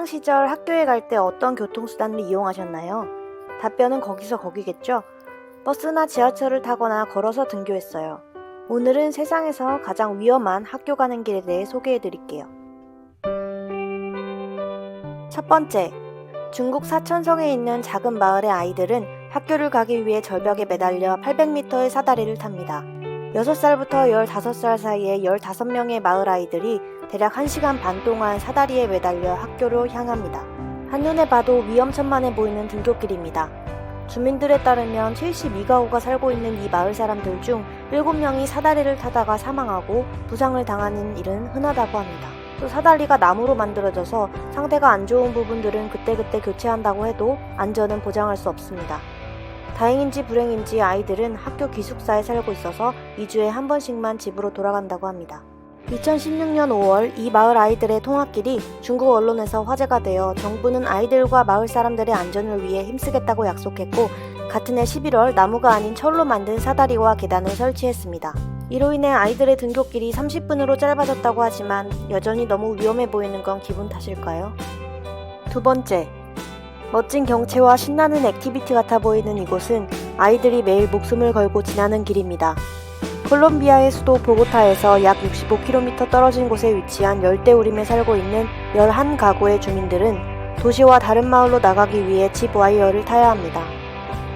학창 시절 학교에 갈 때 어떤 교통수단을 이용하셨나요? 답변은 거기서 거기겠죠? 버스나 지하철을 타거나 걸어서 등교했어요. 오늘은 세상에서 가장 위험한 학교 가는 길에 대해 소개해 드릴게요. 첫 번째, 중국 사천성에 있는 작은 마을의 아이들은 학교를 가기 위해 절벽에 매달려 800m의 사다리를 탑니다. 6살부터 15살 사이의 15명의 마을 아이들이 대략 1시간 반 동안 사다리에 매달려 학교로 향합니다. 한눈에 봐도 위험천만해 보이는 등굣길입니다. 주민들에 따르면 72가구가 살고 있는 이 마을 사람들 중 7명이 사다리를 타다가 사망하고 부상을 당하는 일은 흔하다고 합니다. 또 사다리가 나무로 만들어져서 상태가 안 좋은 부분들은 그때그때 교체한다고 해도 안전은 보장할 수 없습니다. 다행인지 불행인지 아이들은 학교 기숙사에 살고 있어서 2주에 한 번씩만 집으로 돌아간다고 합니다. 2016년 5월 이 마을 아이들의 통학길이 중국 언론에서 화제가 되어 정부는 아이들과 마을 사람들의 안전을 위해 힘쓰겠다고 약속했고, 같은 해 11월 나무가 아닌 철로 만든 사다리와 계단을 설치했습니다. 이로 인해 아이들의 등굣길이 30분으로 짧아졌다고 하지만 여전히 너무 위험해 보이는 건 기분 탓일까요? 두 번째, 멋진 경치와 신나는 액티비티 같아 보이는 이곳은 아이들이 매일 목숨을 걸고 지나는 길입니다. 콜롬비아의 수도 보고타에서 약 65km 떨어진 곳에 위치한 열대우림에 살고 있는 11가구의 주민들은 도시와 다른 마을로 나가기 위해 집 와이어를 타야 합니다.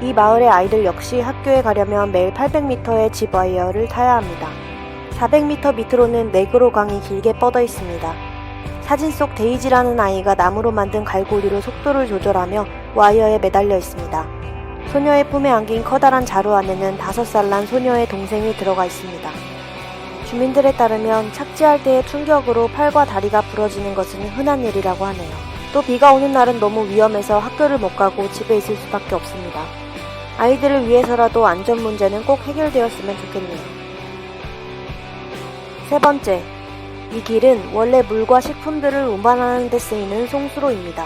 이 마을의 아이들 역시 학교에 가려면 매일 800m의 집 와이어를 타야 합니다. 400m 밑으로는 네그로 강이 길게 뻗어 있습니다. 사진 속 데이지라는 아이가 나무로 만든 갈고리로 속도를 조절하며 와이어에 매달려 있습니다. 소녀의 품에 안긴 커다란 자루 안에는 5살 난 소녀의 동생이 들어가 있습니다. 주민들에 따르면 착지할 때의 충격으로 팔과 다리가 부러지는 것은 흔한 일이라고 하네요. 또 비가 오는 날은 너무 위험해서 학교를 못 가고 집에 있을 수밖에 없습니다. 아이들을 위해서라도 안전 문제는 꼭 해결되었으면 좋겠네요. 세 번째, 이 길은 원래 물과 식품들을 운반하는 데 쓰이는 송수로입니다.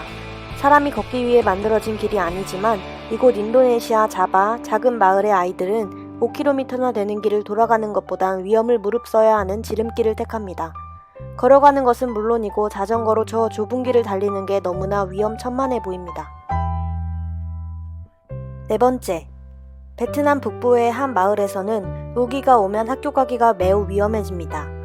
사람이 걷기 위해 만들어진 길이 아니지만 이곳 인도네시아 자바 작은 마을의 아이들은 5km나 되는 길을 돌아가는 것보단 위험을 무릅써야 하는 지름길을 택합니다. 걸어가는 것은 물론이고 자전거로 저 좁은 길을 달리는 게 너무나 위험천만해 보입니다. 네 번째, 베트남 북부의 한 마을에서는 우기가 오면 학교 가기가 매우 위험해집니다.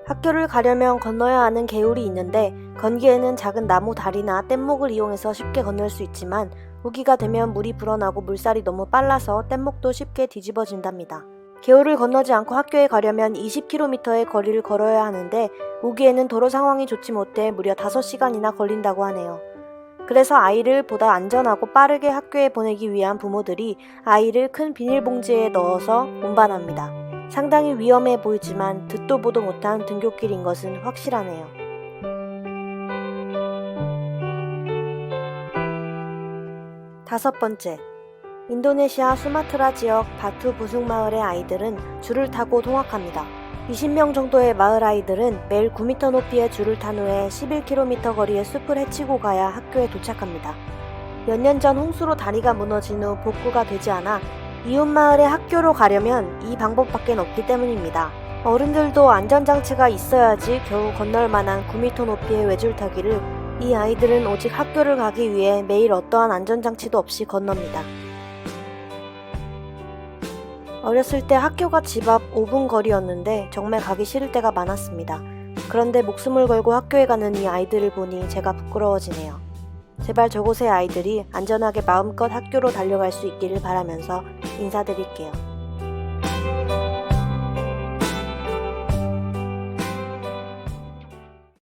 학교를 가려면 건너야 하는 개울이 있는데 건기에는 작은 나무 다리나 뗏목을 이용해서 쉽게 건널 수 있지만 우기가 되면 물이 불어나고 물살이 너무 빨라서 뗏목도 쉽게 뒤집어진답니다. 개울을 건너지 않고 학교에 가려면 20km의 거리를 걸어야 하는데 우기에는 도로 상황이 좋지 못해 무려 5시간이나 걸린다고 하네요. 그래서 아이를 보다 안전하고 빠르게 학교에 보내기 위한 부모들이 아이를 큰 비닐봉지에 넣어서 운반합니다. 상당히 위험해 보이지만 듣도 보도 못한 등굣길인 것은 확실하네요. 다섯 번째, 인도네시아 수마트라 지역 바투 부숙 마을의 아이들은 줄을 타고 통학합니다. 20명 정도의 마을 아이들은 매일 9m 높이의 줄을 탄 후에 11km 거리의 숲을 헤치고 가야 학교에 도착합니다. 몇 년 전 홍수로 다리가 무너진 후 복구가 되지 않아 이웃 마을의 학교로 가려면 이 방법밖에 없기 때문입니다. 어른들도 안전장치가 있어야지 겨우 건널 만한 9m 높이의 외줄타기를 이 아이들은 오직 학교를 가기 위해 매일 어떠한 안전장치도 없이 건넙니다. 어렸을 때 학교가 집 앞 5분 거리였는데 정말 가기 싫을 때가 많았습니다. 그런데 목숨을 걸고 학교에 가는 이 아이들을 보니 제가 부끄러워지네요. 제발 저곳의 아이들이 안전하게 마음껏 학교로 달려갈 수 있기를 바라면서 인사드릴게요.